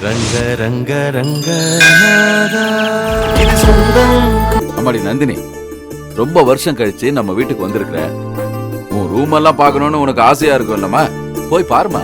ரங்க ரங்க ரங்க இது சொந்தம். அம்மாடி நந்தினி, ரொம்ப வருஷம் கழிச்சு நம்ம வீட்டுக்கு வந்திருக்கிற. உன் ரூம் எல்லாம் பார்க்கணும்னு உனக்கு ஆசையா இருக்கும் இல்லம்மா, போய் பாருமா.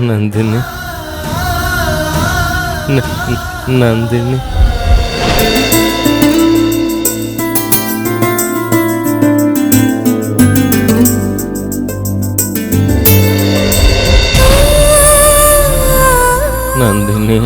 நந்தினி நந்தினி நந்தினி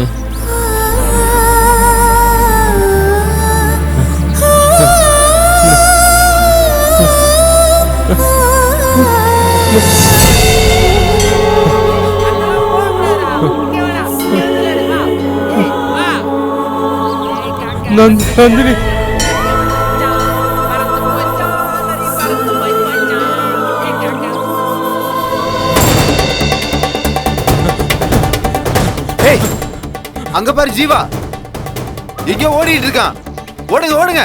நந்தினி அங்க பாரு ஜீவா எங்க ஓடிட்டு இருக்கான். ஓடுங்க ஓடுங்க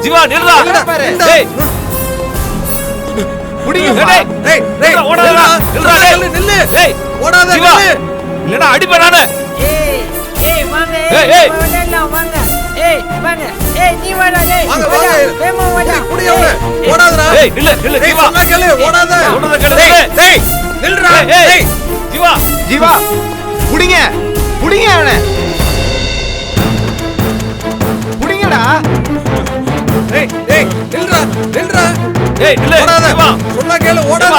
ஜீவா நில்றா. அடிப்படான ஜீவா புடிங்க புடிங்க அவனை புடிங்கடா. சொன்னா கேளு, ஓடாத.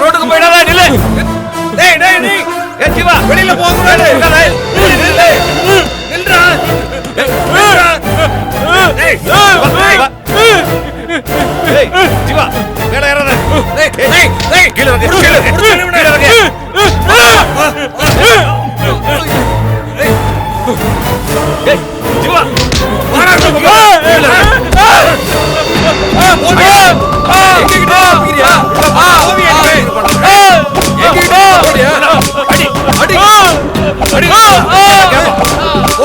ரோட்டுக்கு போயிடாத. நில்லு. வெளியில போக ஜீவா மேல ஏறாத. கீழே ஜீவா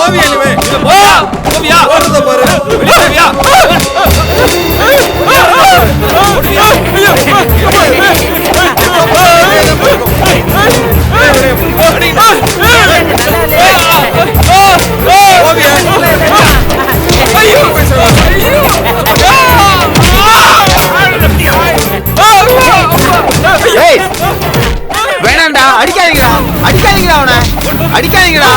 ஓவியம் போவியா ஓடுறத பாரு வெளிய போவியா ஏய் வேணாம்டா, அடிக்காதீங்கடா, அடிக்காதீங்கடா, அவனை அடிக்காதீங்கடா.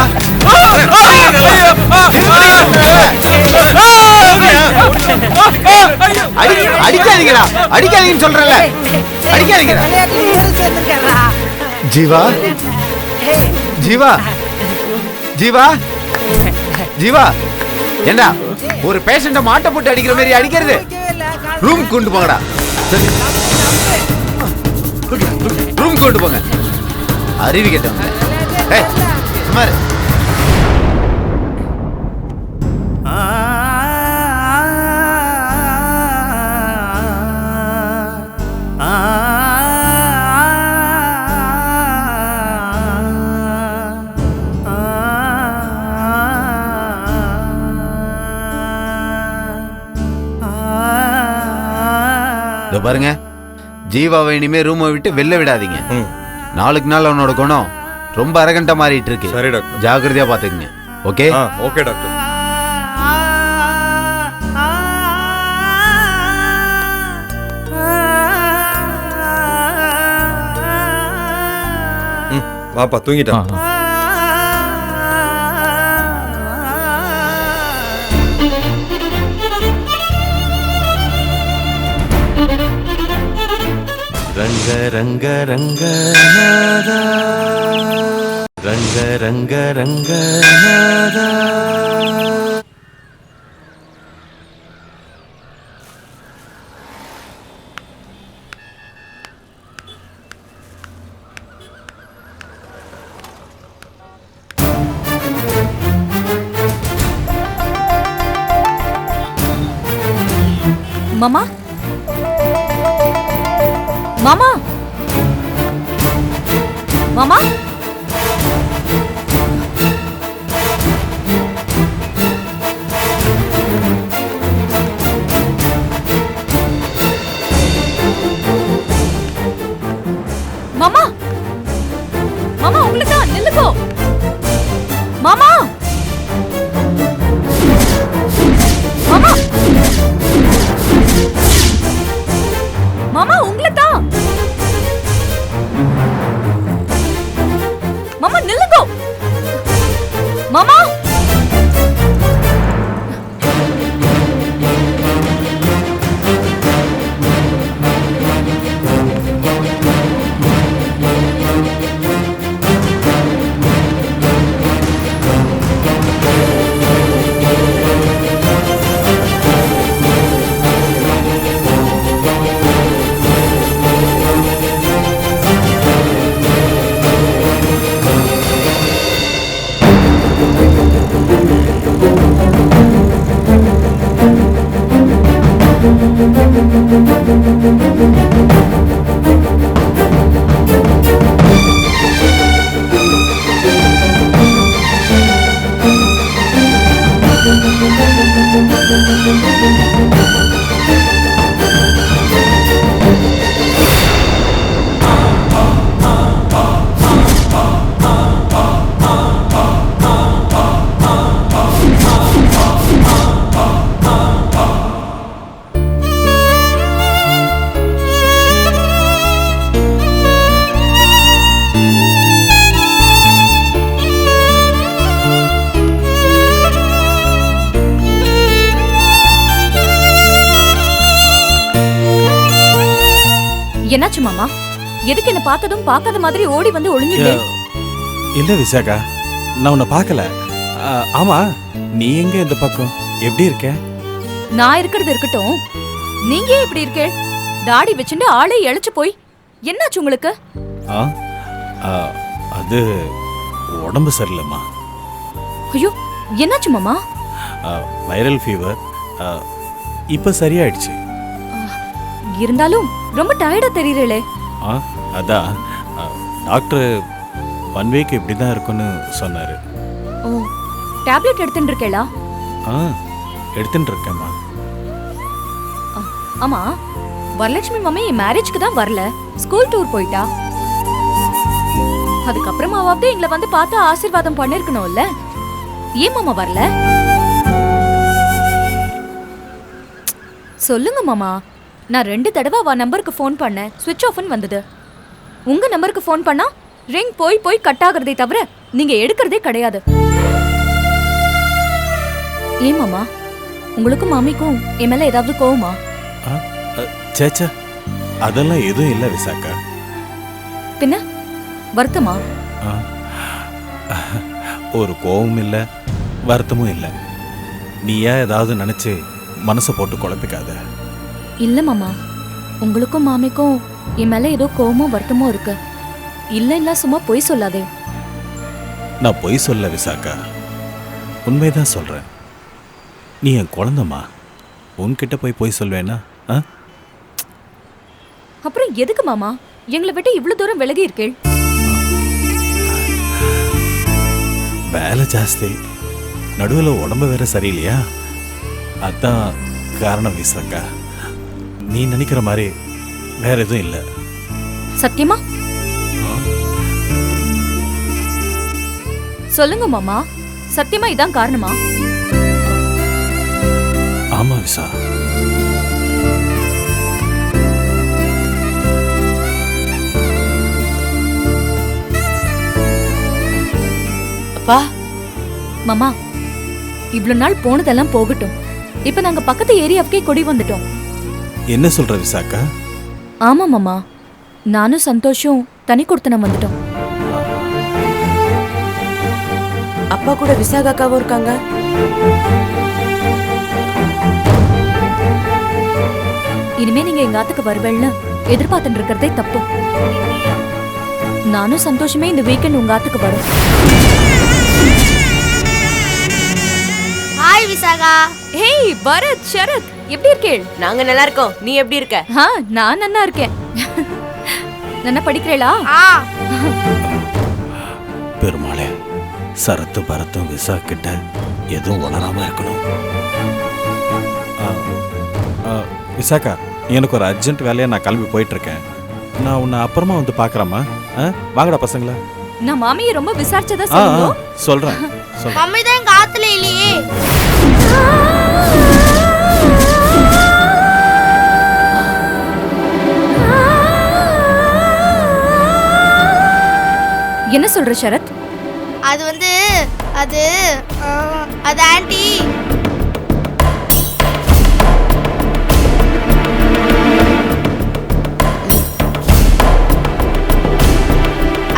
அடிக்காதீங்கடா, அடிக்காதீங்கன்னு சொல்றேன்ல, அடிக்காதீங்கடா. ஜீவா, ஜீவா, ஜீவா, ஜீவா, ஏண்டா ஒரு பேஷண்ட மாட்ட போட்டு அடிக்கிற மாதிரி அடிக்கிறது? ரூம் கொண்டு போங்கடா, ரூம் கொண்டு போங்க. அறிவு கேட்டவங்க. ஏய் சும்மா இரு. பாருங்க, ஜீவாவை இனிமே ரூமை விட்டு வெளில விடாதீங்க. நாளுக்கு நாள் அவனோட குணம் ரொம்ப அரகண்டா மாறிட்டு இருக்கு. சரி டாக்டர், ஜாக்கிரதையா பாத்துக்கங்க. ஓகே? Okay doctor. வாப்பா தூங்கிட்டான். ரங்க ரங்க ரங்கநாதா, ரங்க ரங்க ரங்கநாதா. மாமா, மாமா, மாமா, மாமா, மாமா, உங்களுக்கு நில்லுக்கோ. மாமா, மாமா, மாமா, உங்களை தான். மாமா நில்லுங்கோ. மாமா, என்னாச்சு மாமா? எதுக்கு என்ன பார்த்ததும் பார்க்காத மாதிரி ஓடி வந்து ஒளிஞ்சிட்டே? இல்ல விசாகா, நான் உன்னை பார்க்கல. ஆமா, நீ எங்க இந்த பக்கம்? எப்படி இருக்க? நான் இருக்கிறது இருக்கட்டும், நீங்க ஏன் இப்படி இருக்கே? தாடி வச்சுட்டு ஆளே இழைச்சு போய் என்னாச்சு உங்களுக்கு? அது உடம்பு சரியில்லைம்மா. ஐயோ, என்னாச்சு மாமா? Viral fever. இப்ப சரியாயிடுச்சு. இருந்தாலும் ரொம்ப டயர்டா தெரியறீங்களே. அதான் டாக்டர் 1 வீக் இப்படி தான் இருக்குன்னு சொன்னாரு. ஓ, டேப்லெட் எடுத்துட்டு இருக்கேளா? ஆ எடுத்துட்டு இருக்கேம்மா. ஆமா, வரலட்சுமி மாமி என் மேரேஜ்க்கு தான் வரல, ஸ்கூல் டூர் போயிட்டா. அதுக்கப்புறமாவது எங்களை வந்து பார்த்து ஆசீர்வாதம் பண்ணிருக்கணும்ல. ஏன் மாமா வரல? சொல்லுங்க மாமா. நான் 2 தடவை அவ நம்பருக்கு ஃபோன் பண்ணேன், ஸ்விட்ச் ஆஃப்னு வந்தது. உங்க நம்பருக்கு ஃபோன் பண்ணா ரிங் போய் போய் கட் ஆகுறதே தவிர நீங்க எடுக்கிறதே கிடையாது. ஏன் மாமா, உங்களுக்கும் மாமிக்கும் என் மேல ஏதாவது கோவமா? சேச்சா, அதெல்லாம் எதுவும் இல்லை விசாக்கா. பின்ன வருத்தமா? ஆ, ஒரு கோவமும் இல்லை, வருத்தமும் இல்லை. நீயா ஏதாவது நினைச்சு மனசை போட்டு குழப்பிக்காத. இல்ல மாமா, உங்களுக்கும் மாமிக்கும் என் மேல ஏதோ கோவமோ வருத்தமோ இருக்கு. இல்ல சும்மா பொய் சொல்லாதே. நான் பொய் சொல்ல விசாக்கா, உண்மைதான் சொல்றேன். நீ என் குழந்தம்மா, உன்கிட்ட போய் பொய் சொல்வேனா? ஆ? அப்புறம் எதுக்கு மாமா எங்களை விட்டு இவ்வளவு தூரம் விலகி இருக்கேள்? வேலை ஜாஸ்தி, நடுவில் உடம்பு வேற சரியில்லையா, அதான் காரணம் விசாக்கா. நீ நினைக்கிற மாதிரி வேற எதுவும் இல்லை. சத்தியமா சொல்லுங்க மாமா, சத்தியமா இதான் காரணமா? ஆமா விசா. அப்பா, மாமா, இவ்வளவு நாள் போனதெல்லாம் போகட்டும். இப்ப நாங்க பக்கத்து ஏரியாவுக்கே குடி வந்துட்டோம். என்ன சொல்ற விசாக்கா? ஆமா மாமா, நானும் சந்தோஷம் தனி கொடுத்தனம் வந்துட்டோம். அப்பா கூட விசாகாக்காவும் இருக்காங்க. இனிமே நீங்க எங்க ஆத்துக்கு வருவேன்னு எதிர்பார்த்துட்டு இருக்கிறதே தப்பு. நானும் சந்தோஷமே இந்த வீக்கெண்ட் உங்க ஆத்துக்கு வரும். ஹாய் விசாகா. ஹேய் பரத், சரத், எப்படி இருக்கேள்? நாங்க நல்லா இருக்கோம். நீ எப்படி இருக்க? நான் நல்லா இருக்கேன். நல்லா படிக்கிறேளா? பெருமாளே, சரத்து பரத்தும் விசா கிட்ட எதுவும் வளராம இருக்கணும். விசாக்கா, எனக்கு ஒரு அர்ஜென்ட் வேலையா நான் கிளம்பி போயிட்டு இருக்கேன். நான் உன்னை அப்புறமா வந்து பாக்குறேம்மா. வாங்கடா பசங்களா. நான் மாமியை ரொம்ப விசாரிச்சதா சொல்லுங்க. சொல்றேன். மம்மி தான் எங்க ஆத்துல இல்லையே. என்ன சொல்ற சரத்? அது அது ஆண்டி.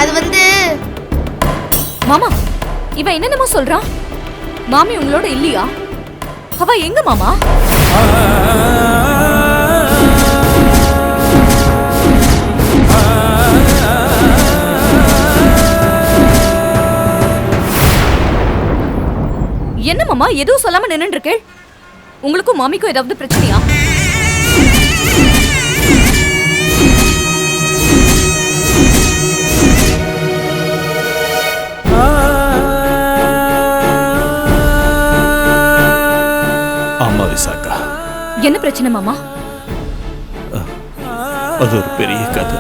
அது மாமா, இவன் என்னென்னமோ சொல்றான். மாமி உங்களோட இல்லையா? அவ எங்க மாமா? என்ன மாமா எதுவும் சொல்லாம நின்னுட்டு இருக்கே? உங்களுக்கும் மாமிக்கும் ஏதாவது பிரச்சனையா? ஆமா விசாக்கா. என்ன பிரச்சனை மாமா? அது ஒரு பெரிய கதை.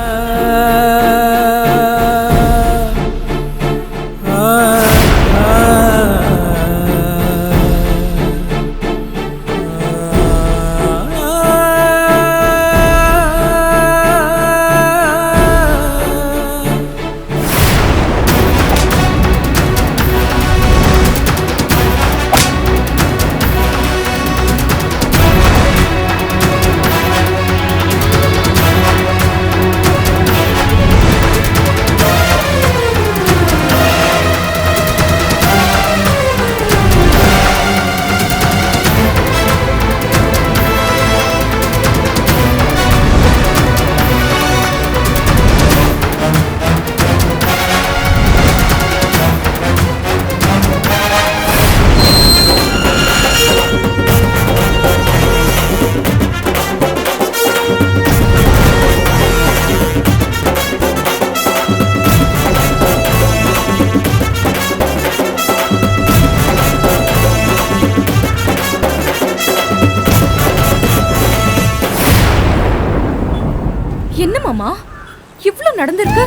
நடந்திருக்கு?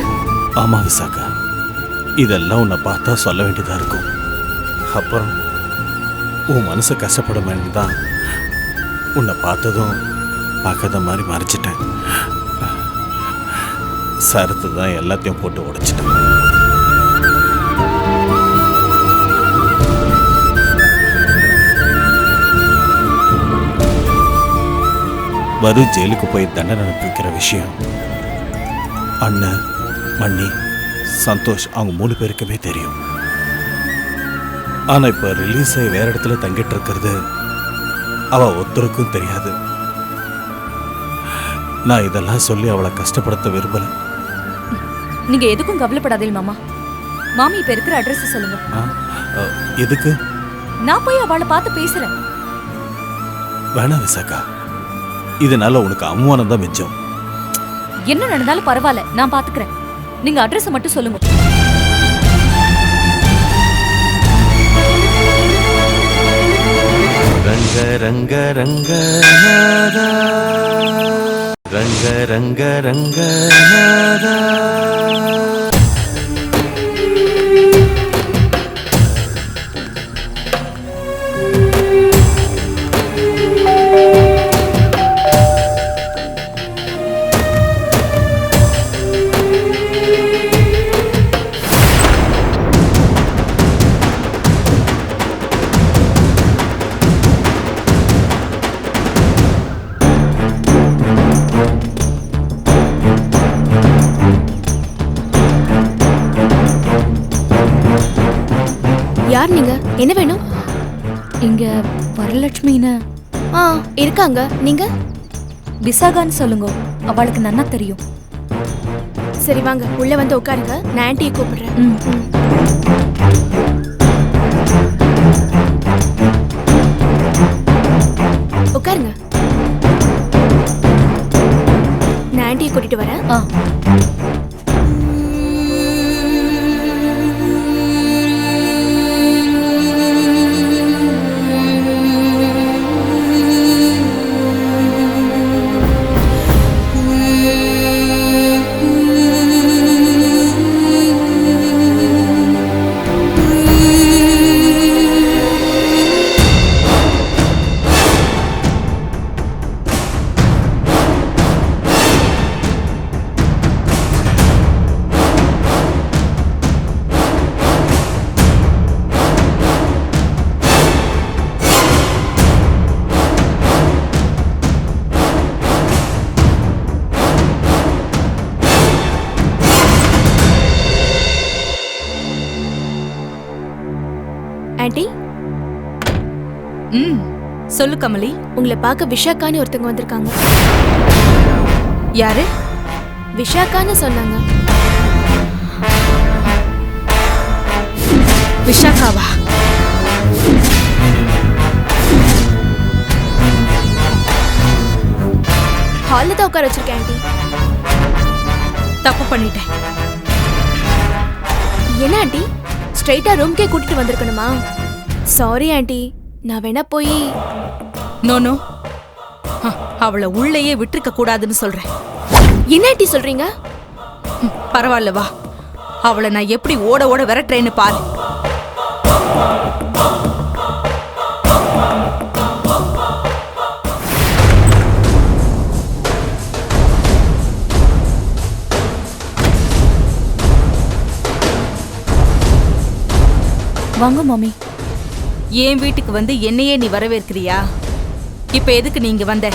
ஆமா விசாகா, இதெல்லாம் உன்னை பார்த்தா சொல்ல வேண்டியதா இருக்கும். அப்புறம் உன் மனசு கஷ்டப்படுமேன்னு தான் உன்னை பார்த்ததும் பார்க்காத மாதிரி மறைச்சிட்டேன். சரத்து தான் எல்லாத்தையும் போட்டு உடைச்சிட்டேன். மறு ஜெயிலுக்கு போய் தண்டனை அனுப்பிக்கிற விஷயம் அண்ணன், மண்ணி, சந்தோஷ் அவங்க 3 பேருக்குமே தெரியும். ஆனா இப்ப ரிலீஸ் ஆகி வேற இடத்துல தங்கிட்டு இருக்கிறது அவ ஒருத்தருக்கும் தெரியாது. நான் இதெல்லாம் சொல்லி அவளை கஷ்டப்படுத்த விரும்பல. நீங்க எதுக்கும் கவலைப்படாதீங்க மாமா. மாமி இப்ப இருக்கிற அட்ரஸ் சொல்லுங்க. எதுக்கு? நான் போய் அவளை பார்த்து பேசுறேன். வேணாம் விசாகா, இதனால உனக்கு அவமானம் தான் மிச்சம். என்ன நடந்தாலும் பரவாயில்ல, நான் பாத்துக்கிறேன். நீங்க அட்ரஸ் மட்டும் சொல்லுங்க. ரங்க ரங்க ரங்கநாதா, ரங்க ரங்க ரங்கநாதா. யார் நீங்க? என்ன வேணும்? இங்க வரலட்சுமின்னு இருக்காங்க. நீங்க? விசாகான்னு சொல்லுங்க, அவளுக்கு நன்னா தெரியும். சரி வாங்க, உள்ள வந்து உட்காருங்க. நான் ஆன்ட்டியை கூப்பிடுறேன். உட்காருங்க. நான் ஆன்ட்டியை கூட்டிட்டு வரேன். ஆன்ட்டி, சொல்லு கமலி. உங்களை பார்க்க விஷாக்கான்னு ஒருத்தவங்க வந்திருக்காங்க. யாரு? விஷாக்கான்னு சொன்னாங்க. விஷாக்காவா? ஹால்ல தான் உட்கார வச்சிருக்கேன் ஆன்ட்டி. தப்பு பண்ணிட்டேன். என்ன ஆன்ட்டி, ஸ்ட்ரைட்டா ரூம்க்கே கூட்டிட்டு வந்திருக்கணுமா? சாரி ஆன்ட்டி, நான் வேணா போய். நோ, அவளை உள்ளேயே விட்டுருக்க கூடாதுன்னு சொல்றேன். என்ன ஆன்ட்டி சொல்றீங்க? பரவாயில்ல வா, அவளை நான் எப்படி ஓட ஓட விரட்டுறேன்னு பாரு. வாங்க மாமி. என் வீட்டுக்கு வந்து என்னையே நீ வரவேற்கிறியா? இப்ப எதுக்கு நீங்க வந்த?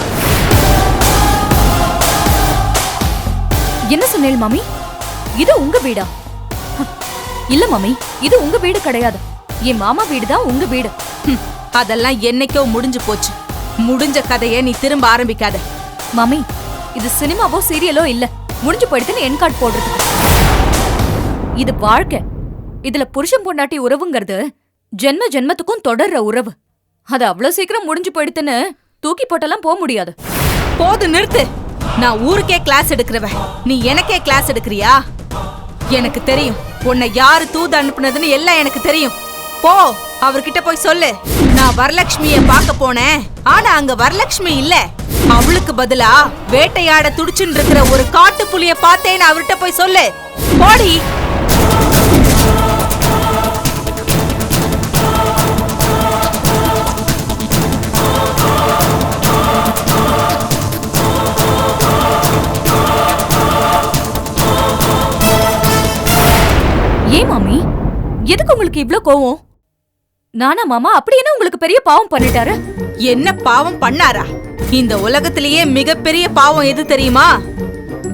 என்ன சொன்னேன் மாமி? இது உங்க வீடா? இல்ல மாமி, இது உங்க வீடு கிடையாது. என் மாமா வீடு தான் உங்க வீடு. அதெல்லாம் என்னைக்கோ முடிஞ்சு போச்சு. முடிஞ்ச கதையை நீ திரும்ப ஆரம்பிக்காத. மாமி, இது சினிமாவோ சீரியலோ இல்ல, முடிஞ்சு போயிடுதுன்னு என் கார்டு போடுறது. இது வாழ்க்கை. இதுல புருஷன் பொண்டாட்டி உறவுங்கிறது ஜென்ம ஜென்மத்துக்கும் தொடர்ற உறவு. அது அவ்வளவு சீக்கிரம் முடிஞ்சு போயிடுதுன்னு தூக்கி போட்டெல்லாம் போக முடியாது. போது, நிறுத்து. நான் ஊருக்கே கிளாஸ் எடுக்கிறவ, நீ எனக்கே கிளாஸ் எடுக்கிறியா? எனக்கு தெரியும் உன்னை யாரு தூது அனுப்புனதுன்னு எல்லாம் எனக்கு தெரியும். போ அவர்கிட்ட போய் சொல்லு, நான் வரலட்சுமிய பார்க்க போனேன், ஆனா அங்க வரலட்சுமி இல்ல, அவளுக்கு பதிலா வேட்டையாட துடிச்சுன்னு இருக்கிற ஒரு காட்டு புலிய பார்த்தேன்னு அவர்கிட்ட போய் சொல்லு. போடி. ஏன் மாமி, எதுக்கு உங்களுக்கு இவ்ளோ கோவம்? நானா மாமா அப்படி என்ன உங்களுக்கு பெரிய பாவம் பண்ணிட்டாரு? என்ன பாவம் பண்ணாரா? இந்த உலகத்திலேயே மிகப்பெரிய பாவம் எது தெரியுமா?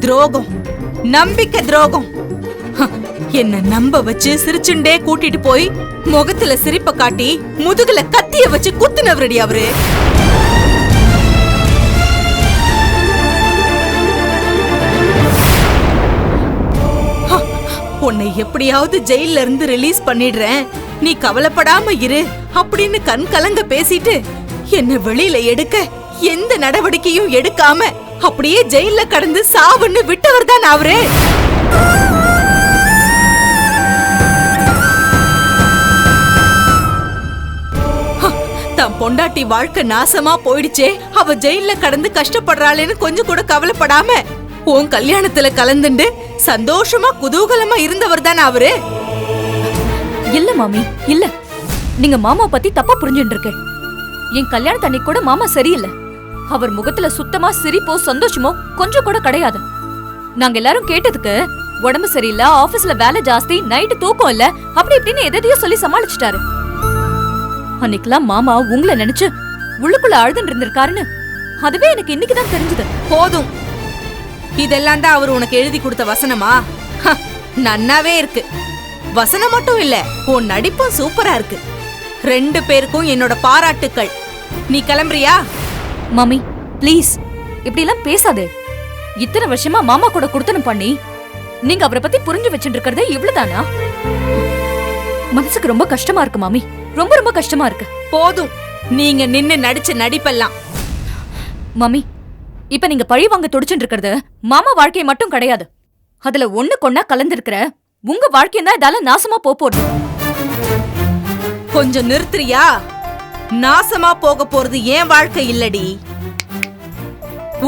துரோகம், நம்பிக்கை துரோகம். என்ன நம்ப வச்சு சிரிச்சுண்டே கூட்டிட்டு போய் முகத்துல சிரிப்ப காட்டி முதுகுல கத்திய வச்சு குத்துனவரடி அவரு. உன்னை எப்படியாவது ஜெயில இருந்து ரிலீஸ் பண்ணிடுறேன், நீ கவலைப்படாம இரு அப்படின்னு கண் கலங்க பேசிட்டு என்ன வெளியில எடுக்க எந்த நடவடிக்கையும் எடுக்காம அப்படியே ஜெயில கடந்து சாவுன்னு விட்டவர் தான் அவரு. தன் பொண்டாட்டி வாழ்க்கை நாசமா போயிடுச்சே, அவ ஜெயில கடந்து கஷ்டப்படுறாளேன்னு கொஞ்சம் கூட கவலைப்படாம உன் கல்யாணத்துல கலந்துண்டு சந்தோஷமா குதூகலமா இருந்தவர் தானே அவரு. இல்ல மாமி, இல்ல, நீங்க மாமா பத்தி தப்பா புரிஞ்சுட்டு இருக்க. என் கல்யாணத்து அன்னைக்கு கூட மாமா சரியில்லை. அவர் முகத்துல சுத்தமா சிரிப்போ சந்தோஷமோ கொஞ்சம் கூட கிடையாது. நாங்க எல்லாரும் கேட்டதுக்கு உடம்பு சரியில்லை, ஆபீஸ்ல வேலை ஜாஸ்தி, நைட்டு தூக்கம் இல்ல, அப்படி இப்படின்னு எதையோ சொல்லி சமாளிச்சுட்டாரு. அன்னைக்கெல்லாம் மாமா உங்களை நினைச்சு உள்ளுக்குள்ள அழுதுன்னு இருந்திருக்காருன்னு அதுவே எனக்கு இன்னைக்குதான் தெரிஞ்சது. போதும், இதெல்லாம் தான் அவர் உனக்கு எழுதி கொடுத்த வசனமா? நன்னாவே இருக்கு. வசனம் மட்டும் இல்ல, உன் நடிப்பும் சூப்பரா இருக்கு. 2 பேருக்கும் என்னோட பாராட்டுக்கள். நீ கிளம்புறியா? மாமி ப்ளீஸ் இப்படி எல்லாம் பேசாதே. இத்தனை வருஷமா மாமா கூட குடுத்தனம் பண்ணி நீங்க அவரை பத்தி புரிஞ்சு வச்சுட்டு இருக்கிறதே இவ்வளவுதானா? மனசுக்கு ரொம்ப கஷ்டமா இருக்கு மாமி, ரொம்ப ரொம்ப கஷ்டமா இருக்கு. போதும், நீங்க நின்னு நடிச்ச நடிப்பெல்லாம். மாமி, இப்ப நீங்க பழி வாங்க துடிச்சுட்டு இருக்கிறது மாமா வாழ்க்கையை மட்டும் கிடையாது. அதுல ஒண்ணு கொன்னா கலந்திருக்கிற உங்க வாழ்க்கையும் தான் இதால நாசமா போறது. கொஞ்சம் நிறுத்துறியா? நாசமா போக போறது ஏன் வாழ்க்கை இல்லடி,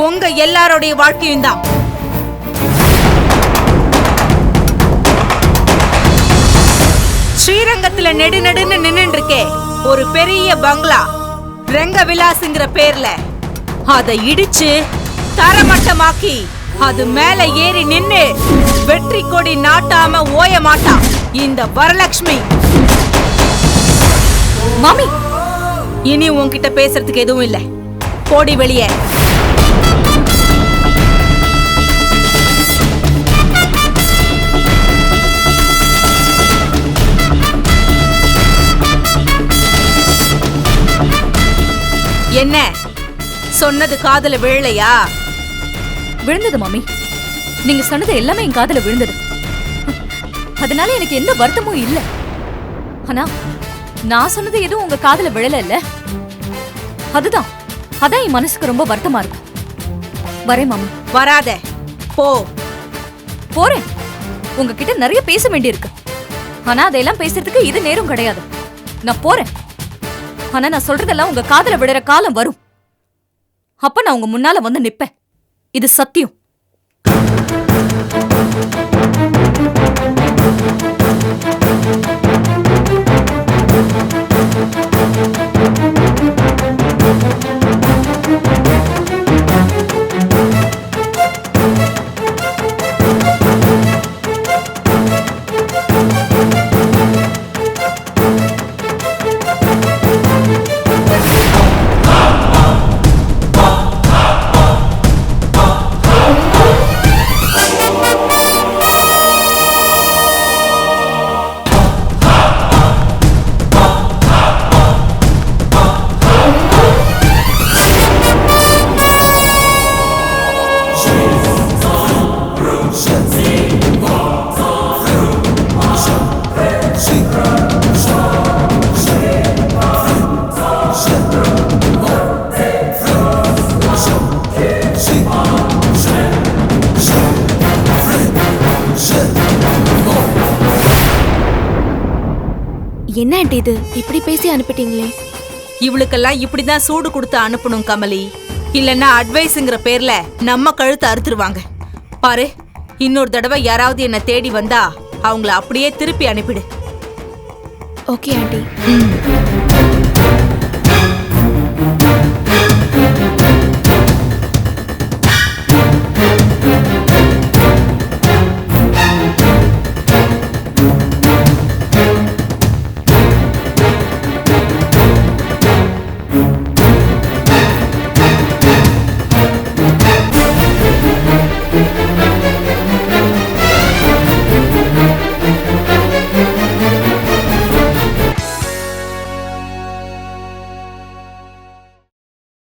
உங்க எல்லாரோடைய வாழ்க்கையும் தான். ஸ்ரீரங்கத்துல நெடுநெடுன்னு நின்னு இருக்கே ஒரு பெரிய பங்களா, ரெங்க விலாஸ்ங்கிற பேர்ல, அதை இடிச்சு தரமட்டமாக்கி அது மேல ஏறி நின்னு வெற்றி கொடி நாட்டாம ஓய மாட்டா இந்த வரலட்சுமி. மாமி, இனி உன்கிட்ட பேசுறதுக்கு எதுவும் இல்ல, போடி வெளியே. என்ன சொன்னது காதுல விழலையா? விழுந்தது மாமி, நீங்க சொன்னது எல்லாமே என் காதுல விழுந்தது. அதனால எனக்கு எந்த வருத்தமும் இல்ல. ஆனா நான் சொன்னது எதுவும் உங்க காதுல விழல இல்ல, அதான் என் மனசுக்கு ரொம்ப வருத்தமா இருக்கு. வரேன் மாமி. வராத, போ. போறேன். உங்ககிட்ட நிறைய பேச வேண்டியிருக்கு, ஆனா அதெல்லாம் பேசுறதுக்கு இது நேரம் கிடையாது. நான் போறேன். ஆனா நான் சொல்றதெல்லாம் உங்க காதுல விடுற காலம் வரும். அப்ப நான் உங்க முன்னால வந்து நிப்பேன். இது சத்தியம். என்ன ஆண்டி இது இப்படி பேசி அனுப்பிட்டீங்களே? இவளுக்கெல்லாம் இப்படிதான் சூடு கொடுத்து அனுப்பணும் கமலி. இல்லன்னா அட்வைஸ்ங்கிற பேர்ல நம்ம கழுத்தை அறுத்துருவாங்க. பாரு, இன்னொரு தடவை யாராவது என்ன தேடி வந்தா அவங்கள அப்படியே திருப்பி அனுப்பிடு. Okay aunty.